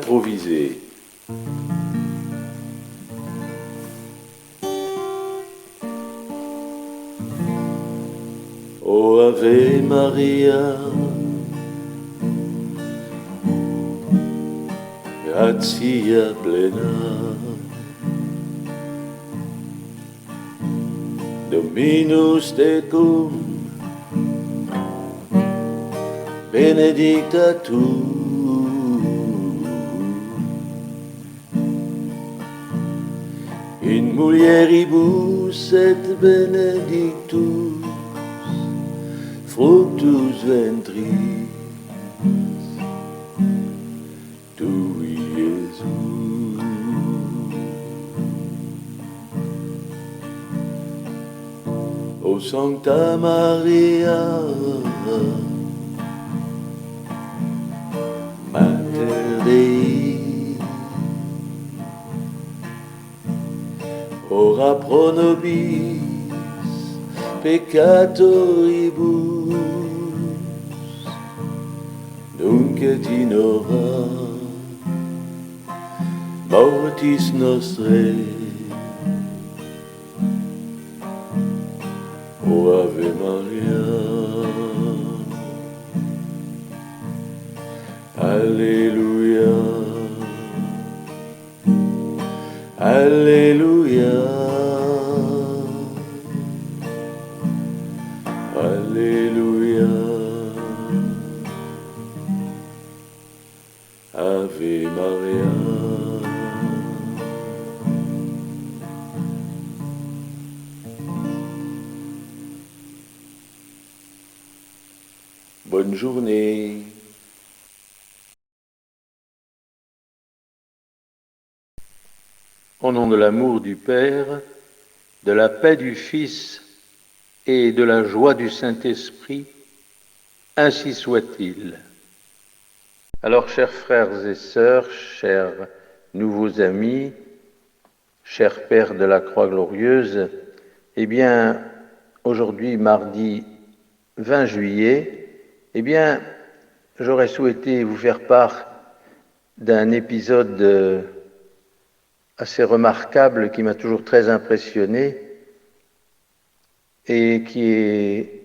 Improvisé. Oh Ave Maria, gratia plena, Dominus tecum, benedicta tu, in mulieribus et benedictus fructus ventris tui, Iesus. O Sancta Maria, Mater Dei, ora pro nobis peccatoribus, nunc et in hora mortis nostrae. O Ave Maria, Alleluia, Alleluia, Alleluia, Ave Maria. Bonne journée. Au nom de l'amour du Père, de la paix du Fils et de la joie du Saint-Esprit, ainsi soit-il. Alors, chers frères et sœurs, chers nouveaux amis, chers pères de la Croix glorieuse, eh bien, aujourd'hui, mardi 20 juillet, eh bien, j'aurais souhaité vous faire part d'un épisode assez remarquable qui m'a toujours très impressionné et qui est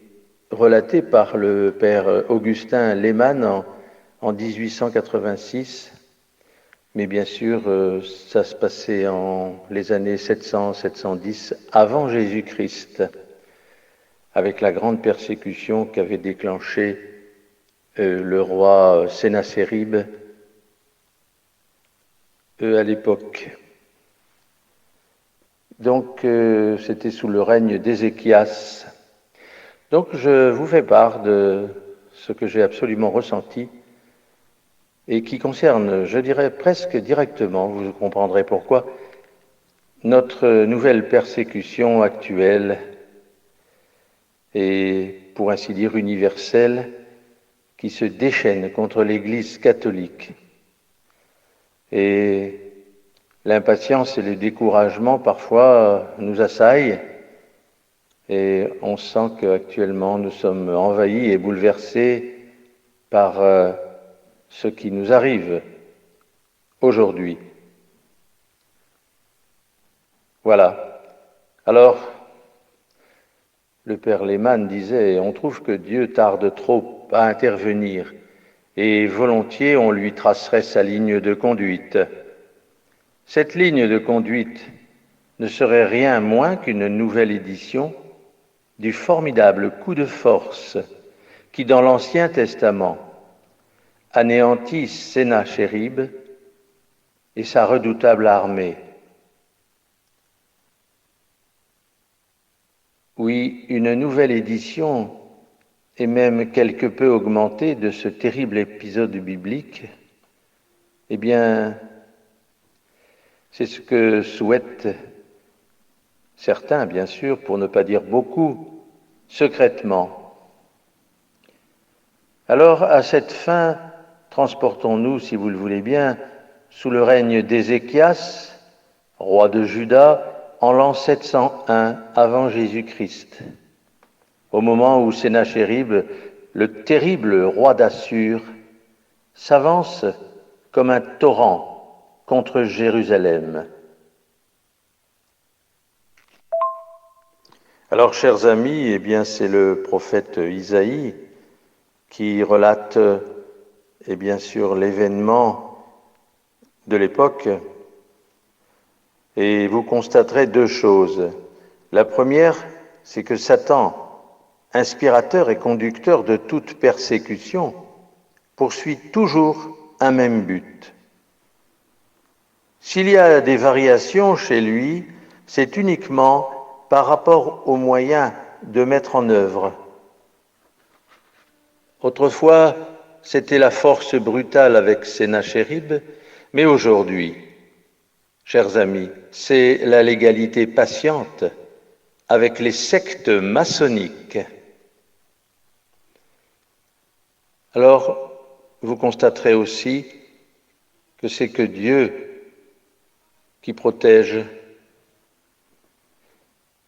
relaté par le père Augustin Lehmann en 1886. Mais bien sûr, ça se passait en les années 700-710 avant Jésus-Christ, avec la grande persécution qu'avait déclenchée le roi Sénachérib à l'époque. Donc, c'était sous le règne d'Ézéchias. Donc, je vous fais part de ce que j'ai absolument ressenti et qui concerne, je dirais presque directement, vous comprendrez pourquoi, notre nouvelle persécution actuelle et, pour ainsi dire, universelle, qui se déchaîne contre l'Église catholique. Et l'impatience et le découragement parfois nous assaillent et on sent qu'actuellement nous sommes envahis et bouleversés par ce qui nous arrive aujourd'hui. Voilà. Alors, le père Lehmann disait, on trouve que Dieu tarde trop à intervenir et volontiers on lui tracerait sa ligne de conduite. Cette ligne de conduite ne serait rien moins qu'une nouvelle édition du formidable coup de force qui, dans l'Ancien Testament, anéantit Sénachérib et sa redoutable armée. Oui, une nouvelle édition, et même quelque peu augmentée de ce terrible épisode biblique, eh bien, c'est ce que souhaitent certains, bien sûr, pour ne pas dire beaucoup, secrètement. Alors, à cette fin, transportons-nous, si vous le voulez bien, sous le règne d'Ézéchias, roi de Juda, en l'an 701 avant Jésus-Christ, au moment où Sénachérib, le terrible roi d'Assur, s'avance comme un torrent contre Jérusalem. Alors, chers amis, eh bien, c'est le prophète Isaïe qui relate, et bien sûr, l'événement de l'époque. Et vous constaterez deux choses. La première, c'est que Satan, inspirateur et conducteur de toute persécution, poursuit toujours un même but. S'il y a des variations chez lui, c'est uniquement par rapport aux moyens de mettre en œuvre. Autrefois, c'était la force brutale avec Sennachérib, mais aujourd'hui, chers amis, c'est la légalité patiente avec les sectes maçonniques. Alors, vous constaterez aussi que c'est que Dieu qui protège,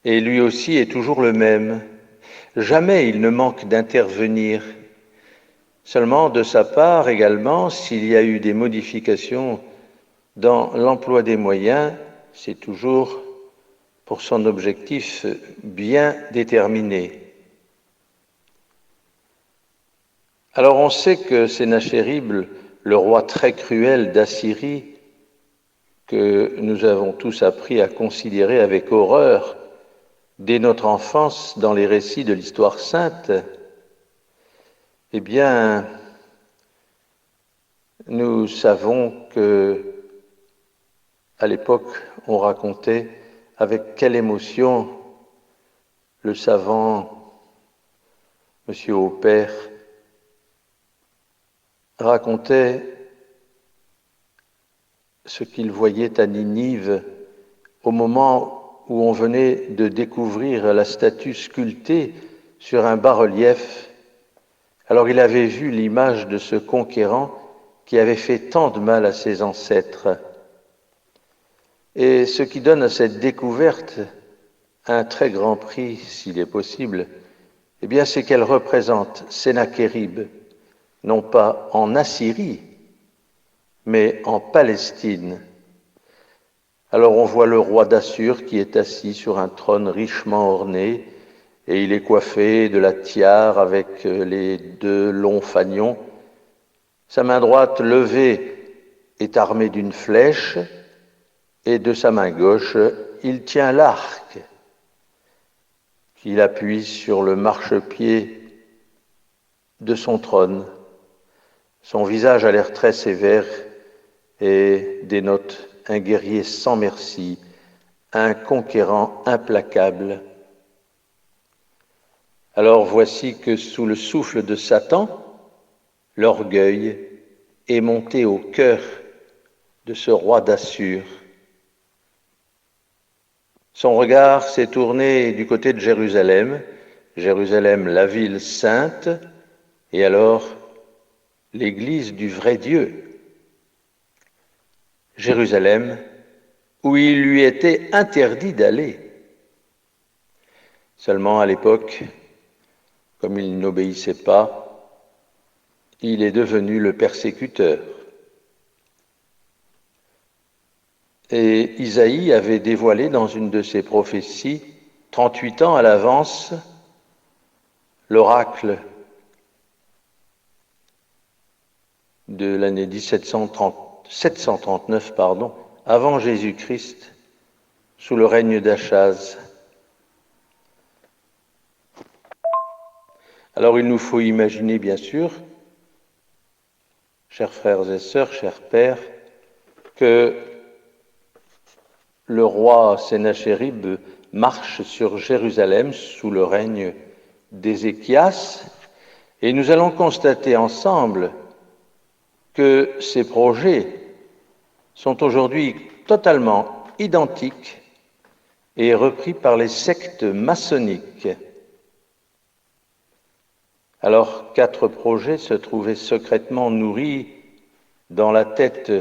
et lui aussi est toujours le même. Jamais il ne manque d'intervenir. Seulement, de sa part également, s'il y a eu des modifications dans l'emploi des moyens, c'est toujours pour son objectif bien déterminé. Alors on sait que Sennachérib, le roi très cruel d'Assyrie, que nous avons tous appris à considérer avec horreur dès notre enfance dans les récits de l'histoire sainte, eh bien, nous savons que, à l'époque, on racontait avec quelle émotion le savant Monsieur Aupert racontait ce qu'il voyait à Ninive au moment où on venait de découvrir la statue sculptée sur un bas-relief. Alors il avait vu l'image de ce conquérant qui avait fait tant de mal à ses ancêtres. Et ce qui donne à cette découverte un très grand prix, s'il est possible, eh bien c'est qu'elle représente Sennachérib, non pas en Assyrie, mais en Palestine. Alors on voit le roi d'Assur qui est assis sur un trône richement orné, et il est coiffé de la tiare avec les deux longs fanions. Sa main droite levée est armée d'une flèche, et de sa main gauche, il tient l'arc qu'il appuie sur le marchepied de son trône. Son visage a l'air très sévère et dénote un guerrier sans merci, un conquérant implacable. Alors voici que sous le souffle de Satan, l'orgueil est monté au cœur de ce roi d'Assur. Son regard s'est tourné du côté de Jérusalem, Jérusalem, la ville sainte, et alors l'église du vrai Dieu. Jérusalem, où il lui était interdit d'aller. Seulement à l'époque, comme il n'obéissait pas, il est devenu le persécuteur. Et Isaïe avait dévoilé dans une de ses prophéties, 38 ans à l'avance, l'oracle de l'année 739, avant Jésus-Christ, sous le règne d'Achaz. Alors il nous faut imaginer, bien sûr, chers frères et sœurs, chers pères, que le roi Sennachérib marche sur Jérusalem sous le règne d'Ézéchias, et nous allons constater ensemble que ces projets sont aujourd'hui totalement identiques et repris par les sectes maçonniques. Alors, 4 projets se trouvaient secrètement nourris dans la tête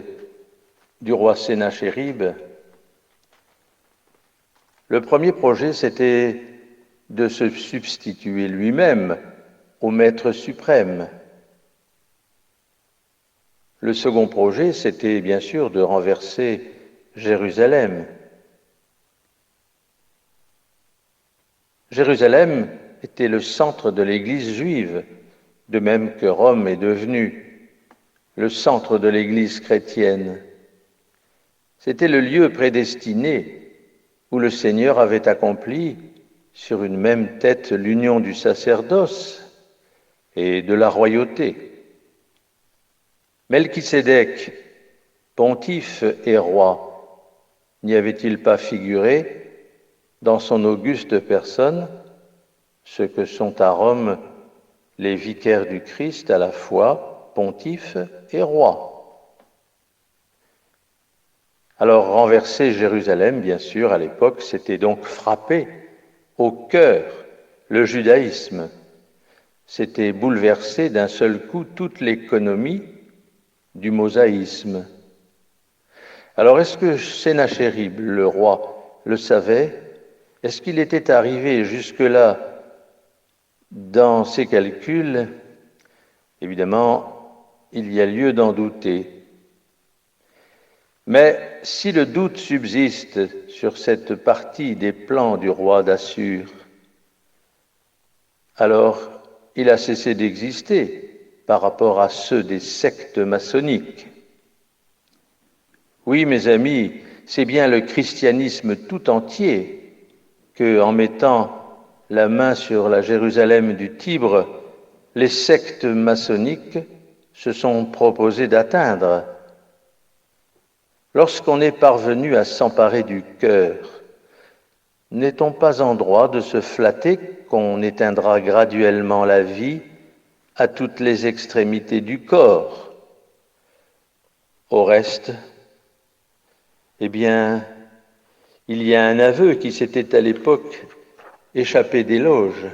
du roi Sennachérib. Le premier projet, c'était de se substituer lui-même au maître suprême. Le second projet, c'était bien sûr de renverser Jérusalem. Jérusalem était le centre de l'Église juive, de même que Rome est devenue le centre de l'Église chrétienne. C'était le lieu prédestiné où le Seigneur avait accompli sur une même tête l'union du sacerdoce et de la royauté. Melchisédek, pontife et roi, n'y avait-il pas figuré dans son auguste personne ce que sont à Rome les vicaires du Christ à la fois pontife et roi? Alors renverser Jérusalem, bien sûr, à l'époque, c'était donc frapper au cœur le judaïsme. C'était bouleverser d'un seul coup toute l'économie du mosaïsme. Alors est-ce que Sennachérib, le roi, le savait? Est-ce qu'il était arrivé jusque-là dans ses calculs? Évidemment, il y a lieu d'en douter. Mais si le doute subsiste sur cette partie des plans du roi d'Assur, alors il a cessé d'exister par rapport à ceux des sectes maçonniques. Oui, mes amis, c'est bien le christianisme tout entier que, en mettant la main sur la Jérusalem du Tibre, les sectes maçonniques se sont proposées d'atteindre. Lorsqu'on est parvenu à s'emparer du cœur, n'est-on pas en droit de se flatter qu'on éteindra graduellement la vie à toutes les extrémités du corps? Au reste, eh bien, il y a un aveu qui s'était à l'époque échappé des loges.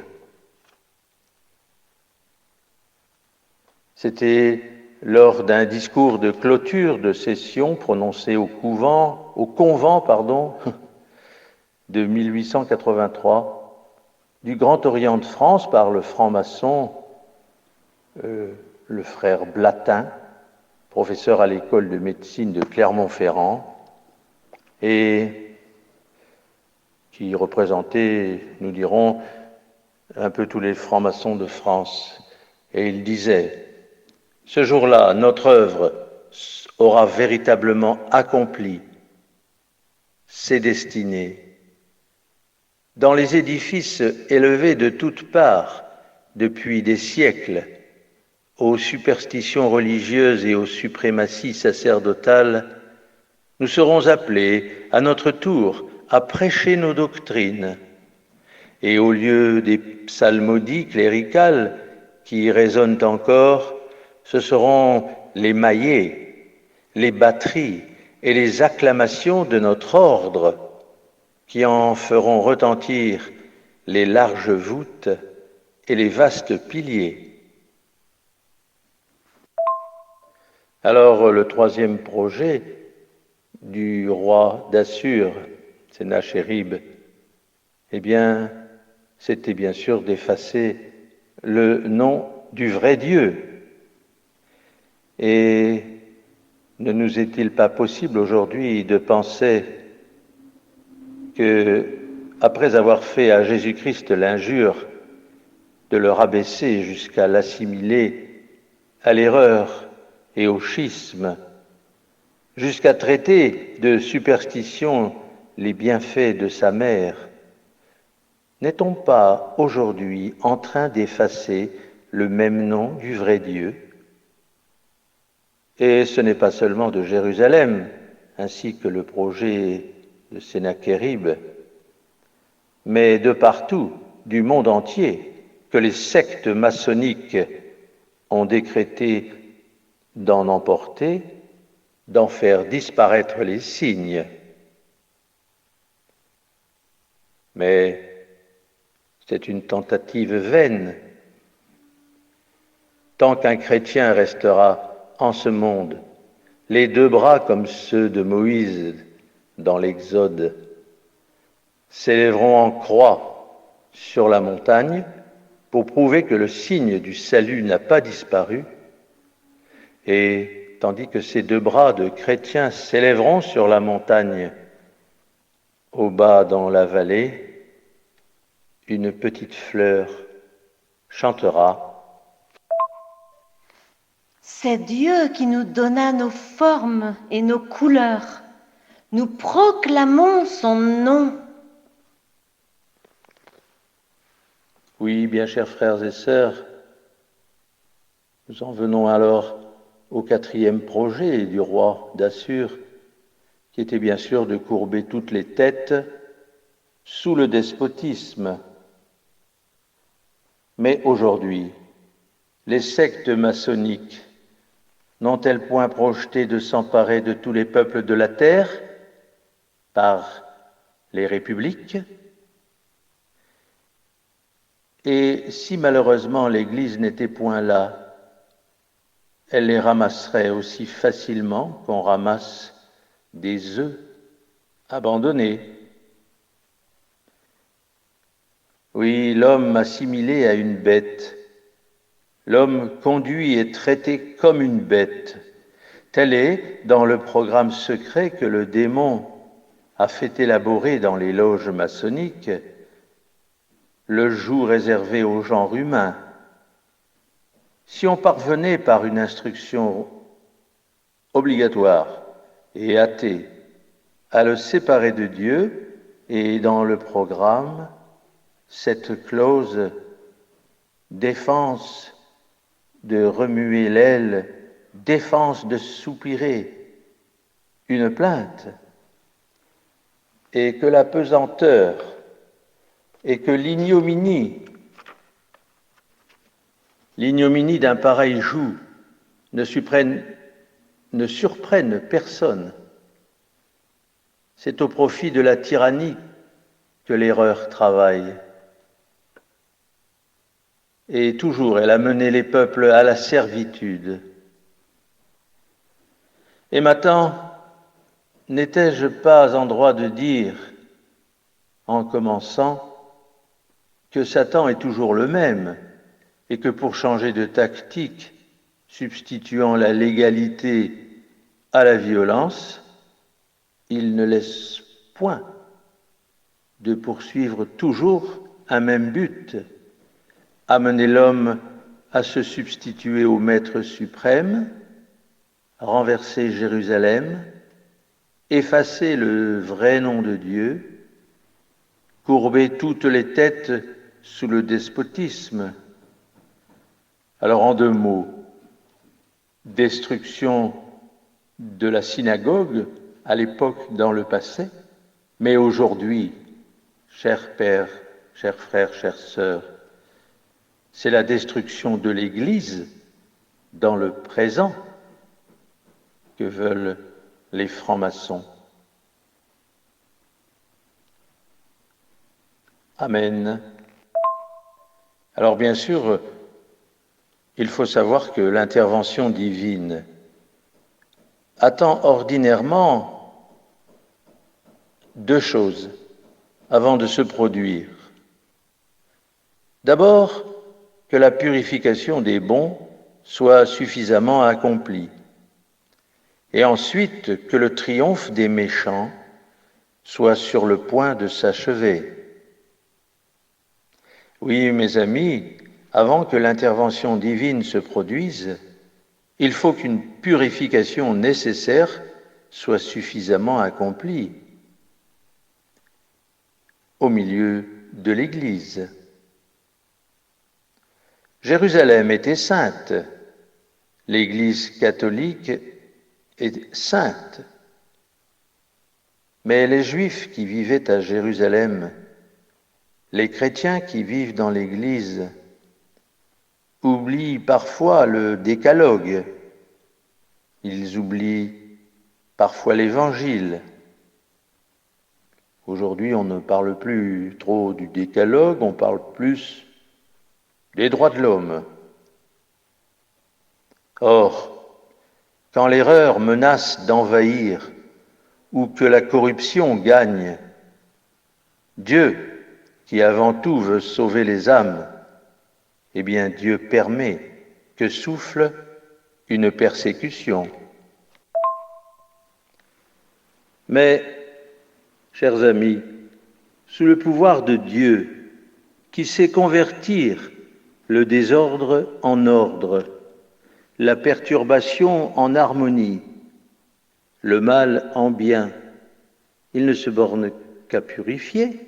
C'était lors d'un discours de clôture de session prononcé au convent de 1883 du Grand Orient de France par le franc-maçon, le frère Blatin, professeur à l'école de médecine de Clermont-Ferrand, et qui représentait, nous dirons, un peu tous les francs-maçons de France. Et il disait: ce jour-là, notre œuvre aura véritablement accompli ses destinées. Dans les édifices élevés de toutes parts depuis des siècles, aux superstitions religieuses et aux suprématies sacerdotales, nous serons appelés à notre tour à prêcher nos doctrines. Et au lieu des psalmodies cléricales qui résonnent encore, ce seront les maillets, les batteries et les acclamations de notre ordre qui en feront retentir les larges voûtes et les vastes piliers. Alors le troisième projet du roi d'Assur, Sennachérib, eh bien, c'était bien sûr d'effacer le nom du vrai Dieu. Et ne nous est-il pas possible aujourd'hui de penser que, après avoir fait à Jésus-Christ l'injure de le rabaisser jusqu'à l'assimiler à l'erreur et au schisme, jusqu'à traiter de superstition les bienfaits de sa mère, n'est-on pas aujourd'hui en train d'effacer le même nom du vrai Dieu? Et ce n'est pas seulement de Jérusalem, ainsi que le projet de Sennachérib, mais de partout, du monde entier, que les sectes maçonniques ont décrété d'en emporter, d'en faire disparaître les signes. Mais c'est une tentative vaine. Tant qu'un chrétien restera en ce monde, les deux bras comme ceux de Moïse dans l'Exode s'élèveront en croix sur la montagne pour prouver que le signe du salut n'a pas disparu, et tandis que ces deux bras de chrétiens s'élèveront sur la montagne, au bas dans la vallée, une petite fleur chantera. C'est Dieu qui nous donna nos formes et nos couleurs. Nous proclamons son nom. Oui, bien chers frères et sœurs, nous en venons alors au quatrième projet du roi d'Assur, qui était bien sûr de courber toutes les têtes sous le despotisme. Mais aujourd'hui, les sectes maçonniques n'ont-elles point projeté de s'emparer de tous les peuples de la terre par les républiques? Et si malheureusement l'Église n'était point là, elle les ramasserait aussi facilement qu'on ramasse des œufs abandonnés. Oui, l'homme assimilé à une bête, l'homme conduit et traité comme une bête, tel est, dans le programme secret que le démon a fait élaborer dans les loges maçonniques, le joug réservé au genre humain. Si on parvenait par une instruction obligatoire et athée à le séparer de Dieu, et dans le programme, cette clause défense de remuer l'aile, défense de soupirer, une plainte, et que la pesanteur et que l'ignominie d'un pareil joug ne surprenne personne. C'est au profit de la tyrannie que l'erreur travaille. Et toujours, elle a mené les peuples à la servitude. Et maintenant, n'étais-je pas en droit de dire, en commençant, que Satan est toujours le même, et que pour changer de tactique, substituant la légalité à la violence, il ne laisse point de poursuivre toujours un même but, amener l'homme à se substituer au Maître suprême, renverser Jérusalem, effacer le vrai nom de Dieu, courber toutes les têtes sous le despotisme. Alors en deux mots, destruction de la synagogue à l'époque dans le passé, mais aujourd'hui, chers pères, chers frères, chères sœurs, c'est la destruction de l'Église dans le présent que veulent les francs-maçons. Amen. Alors bien sûr, il faut savoir que l'intervention divine attend ordinairement deux choses avant de se produire. D'abord, que la purification des bons soit suffisamment accomplie. Et ensuite, que le triomphe des méchants soit sur le point de s'achever. Oui, mes amis, avant que l'intervention divine se produise, il faut qu'une purification nécessaire soit suffisamment accomplie au milieu de l'Église. Jérusalem était sainte, l'Église catholique est sainte, mais les Juifs qui vivaient à Jérusalem, les chrétiens qui vivent dans l'Église, oublient parfois le décalogue, ils oublient parfois l'Évangile. Aujourd'hui, on ne parle plus trop du décalogue, on parle plus des droits de l'homme. Or, quand l'erreur menace d'envahir ou que la corruption gagne, Dieu, qui avant tout veut sauver les âmes, eh bien Dieu permet que souffle une persécution Mais, chers amis, sous le pouvoir de Dieu, qui sait convertir le désordre en ordre, la perturbation en harmonie, le mal en bien, il ne se borne qu'à purifier.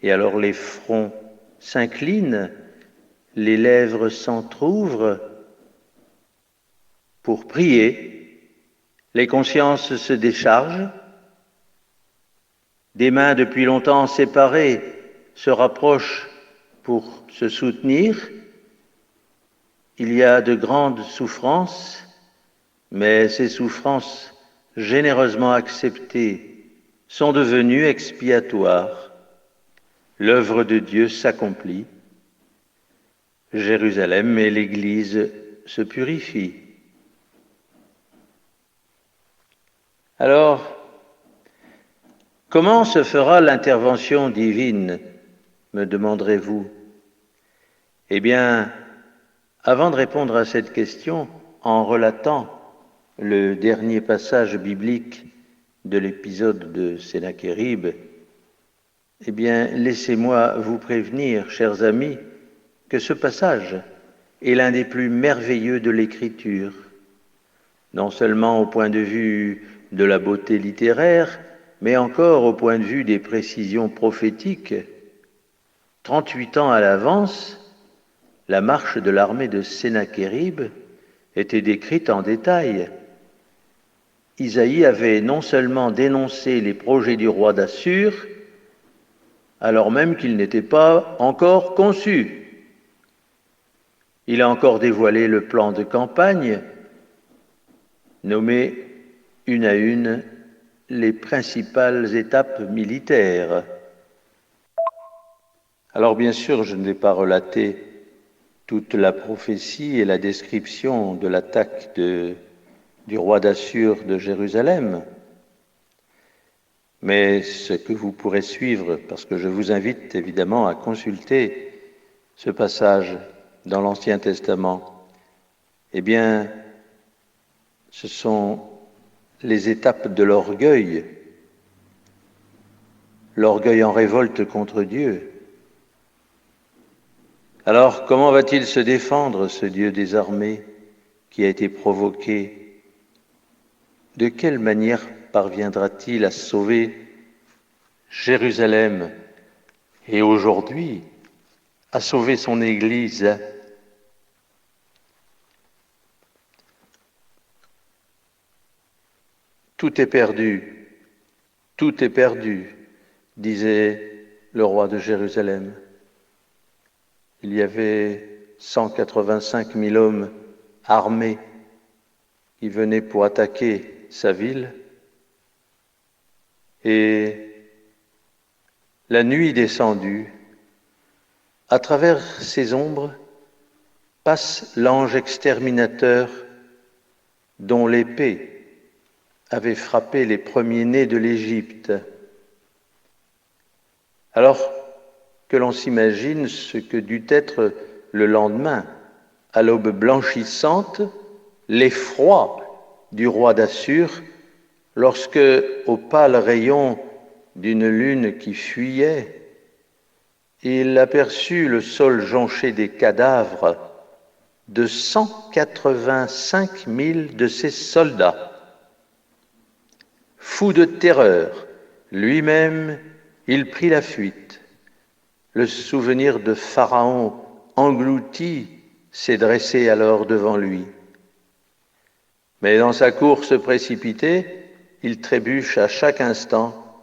Et alors les fronts s'inclinent, les lèvres s'entr'ouvrent pour prier, les consciences se déchargent, des mains depuis longtemps séparées se rapprochent pour se soutenir. Il y a de grandes souffrances, mais ces souffrances généreusement acceptées sont devenues expiatoires. L'œuvre de Dieu s'accomplit. Jérusalem et l'Église se purifient. Alors, comment se fera l'intervention divine, me demanderez-vous? Eh bien, avant de répondre à cette question, en relatant le dernier passage biblique de l'épisode de Sennachérib, eh bien, laissez-moi vous prévenir, chers amis, que ce passage est l'un des plus merveilleux de l'Écriture, non seulement au point de vue de la beauté littéraire, mais encore au point de vue des précisions prophétiques. 38 ans à l'avance, la marche de l'armée de Sennachérib était décrite en détail. Isaïe avait non seulement dénoncé les projets du roi d'Assur, alors même qu'ils n'étaient pas encore conçus. Il a encore dévoilé le plan de campagne, nommé une à une les principales étapes militaires. Alors bien sûr, je ne vais pas relater toute la prophétie et la description de l'attaque du roi d'Assur de Jérusalem, mais ce que vous pourrez suivre, parce que je vous invite évidemment à consulter ce passage dans l'Ancien Testament, eh bien, ce sont les étapes de l'orgueil en révolte contre Dieu. Alors, comment va-t-il se défendre, ce Dieu des armées qui a été provoqué? De quelle manière parviendra-t-il à sauver Jérusalem et aujourd'hui à sauver son Église? Tout est perdu, disait le roi de Jérusalem. Il y avait 185 000 hommes armés qui venaient pour attaquer sa ville. Et la nuit descendue, à travers ces ombres, passe l'ange exterminateur dont l'épée avait frappé les premiers-nés de l'Égypte. Alors que l'on s'imagine ce que dut être le lendemain, à l'aube blanchissante, l'effroi du roi d'Assur, lorsque, au pâle rayon d'une lune qui fuyait, il aperçut le sol jonché des cadavres de 185 000 de ses soldats. Fou de terreur, lui-même, il prit la fuite. Le souvenir de Pharaon englouti s'est dressé alors devant lui. Mais dans sa course précipitée, il trébuche à chaque instant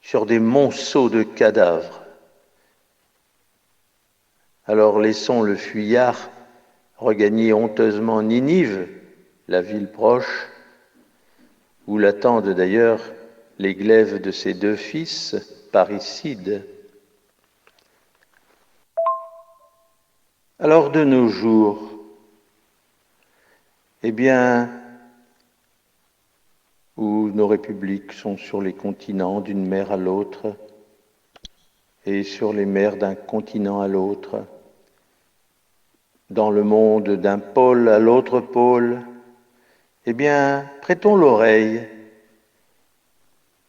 sur des monceaux de cadavres. Alors laissons le fuyard regagner honteusement Ninive, la ville proche, où l'attendent d'ailleurs les glaives de ses 2 fils parricides. Alors de nos jours, eh bien, où nos républiques sont sur les continents d'une mer à l'autre et sur les mers d'un continent à l'autre, dans le monde d'un pôle à l'autre pôle, eh bien, prêtons l'oreille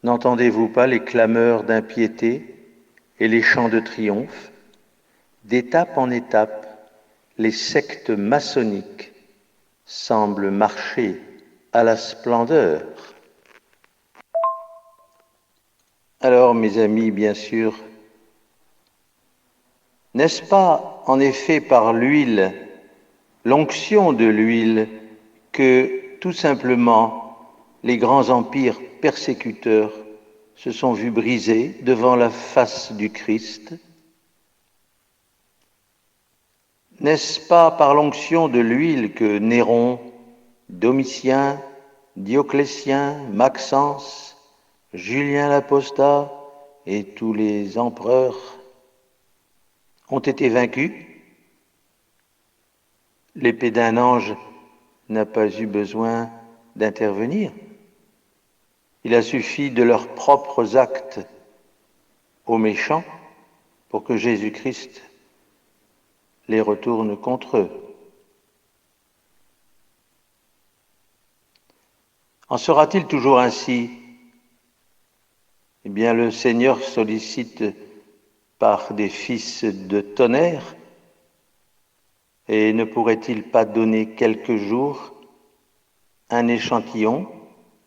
N'entendez-vous pas les clameurs d'impiété et les chants de triomphe? D'étape en étape, les sectes maçonniques semblent marcher à la splendeur. Alors, mes amis, bien sûr, n'est-ce pas en effet par l'huile, l'onction de l'huile, que tout simplement les grands empires persécuteurs se sont vus brisés devant la face du Christ? N'est-ce pas par l'onction de l'huile que Néron, Domitien, Dioclétien, Maxence, Julien l'Apostat et tous les empereurs ont été vaincus? L'épée d'un ange n'a pas eu besoin d'intervenir. Il a suffi de leurs propres actes aux méchants pour que Jésus-Christ les retourne contre eux. En sera-t-il toujours ainsi? Eh bien, le Seigneur sollicite par des fils de tonnerre, et ne pourrait-il pas donner quelques jours un échantillon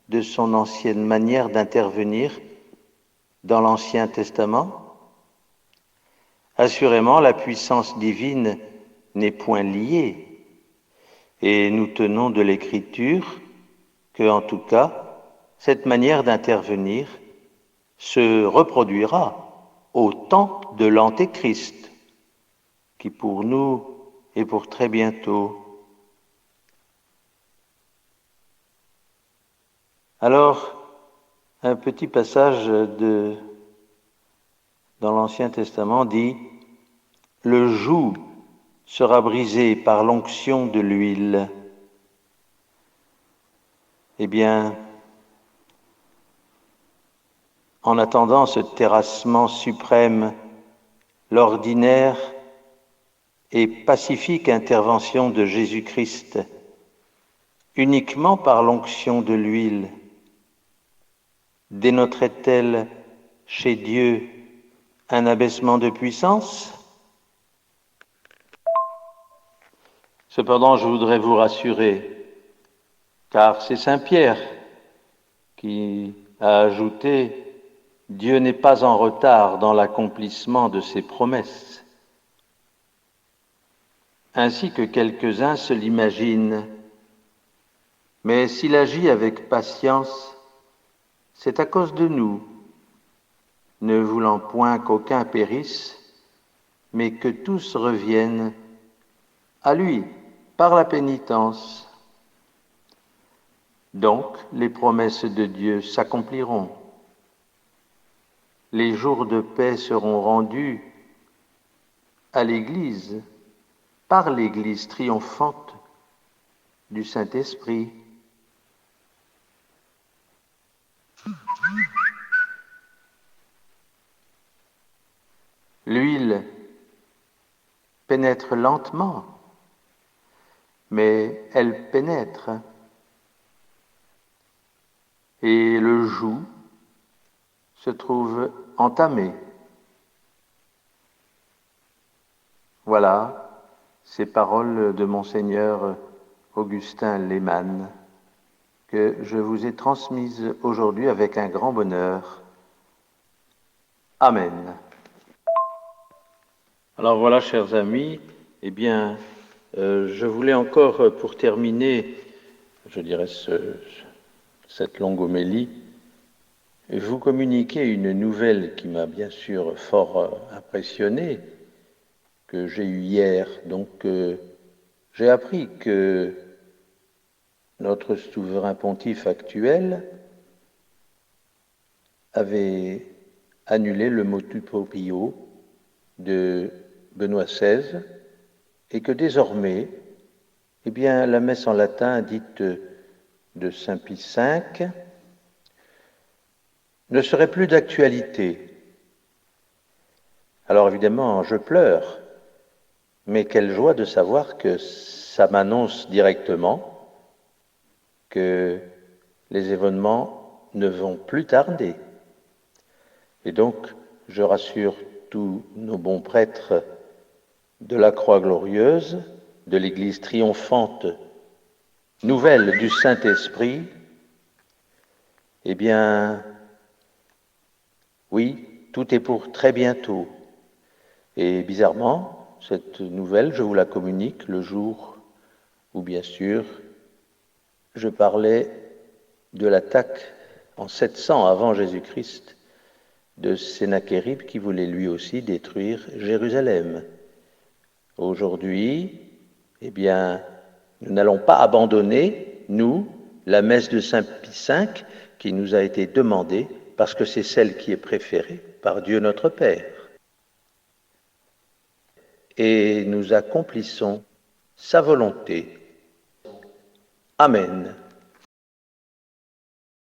de son ancienne manière d'intervenir dans l'Ancien Testament? Assurément, la puissance divine n'est point liée, et nous tenons de l'Écriture que, en tout cas, cette manière d'intervenir se reproduira au temps de l'Antéchrist, qui pour nous est pour très bientôt. Alors, un petit passage dans l'Ancien Testament dit « Le joug sera brisé par l'onction de l'huile ». Eh bien, en attendant ce terrassement suprême, l'ordinaire et pacifique intervention de Jésus-Christ, uniquement par l'onction de l'huile, dénoterait-elle chez Dieu un abaissement de puissance? Cependant, je voudrais vous rassurer, car c'est Saint Pierre qui a ajouté « Dieu n'est pas en retard dans l'accomplissement de ses promesses », ainsi que quelques-uns se l'imaginent. Mais s'il agit avec patience, c'est à cause de nous, ne voulant point qu'aucun périsse, mais que tous reviennent à lui par la pénitence. Donc, les promesses de Dieu s'accompliront. Les jours de paix seront rendus à l'Église, par l'Église triomphante du Saint-Esprit. L'huile pénètre lentement, mais elle pénètre. Et le joug se trouve entamé. Voilà ces paroles de Monseigneur Augustin Lehmann que je vous ai transmises aujourd'hui avec un grand bonheur. Amen. Alors voilà, chers amis, eh bien, je voulais encore, pour terminer, je dirais, cette longue homélie, vous communiquer une nouvelle qui m'a bien sûr fort impressionné, que j'ai eue hier. Donc, j'ai appris que notre souverain pontife actuel avait annulé le motu proprio de Benoît XVI et que désormais, eh bien, la messe en latin dite de Saint Pie V ne serait plus d'actualité. Alors évidemment, je pleure, mais quelle joie de savoir que ça m'annonce directement que les événements ne vont plus tarder. Et donc, je rassure tous nos bons prêtres de la Croix glorieuse, de l'Église triomphante, nouvelle du Saint-Esprit, eh bien, oui, tout est pour très bientôt. Et bizarrement, cette nouvelle, je vous la communique le jour où, bien sûr, je parlais de l'attaque en 700 avant Jésus-Christ de Sennachérib qui voulait lui aussi détruire Jérusalem. Aujourd'hui, eh bien, nous n'allons pas abandonner, nous, la messe de Saint Pie V qui nous a été demandée parce que c'est celle qui est préférée par Dieu notre Père. Et nous accomplissons sa volonté. Amen.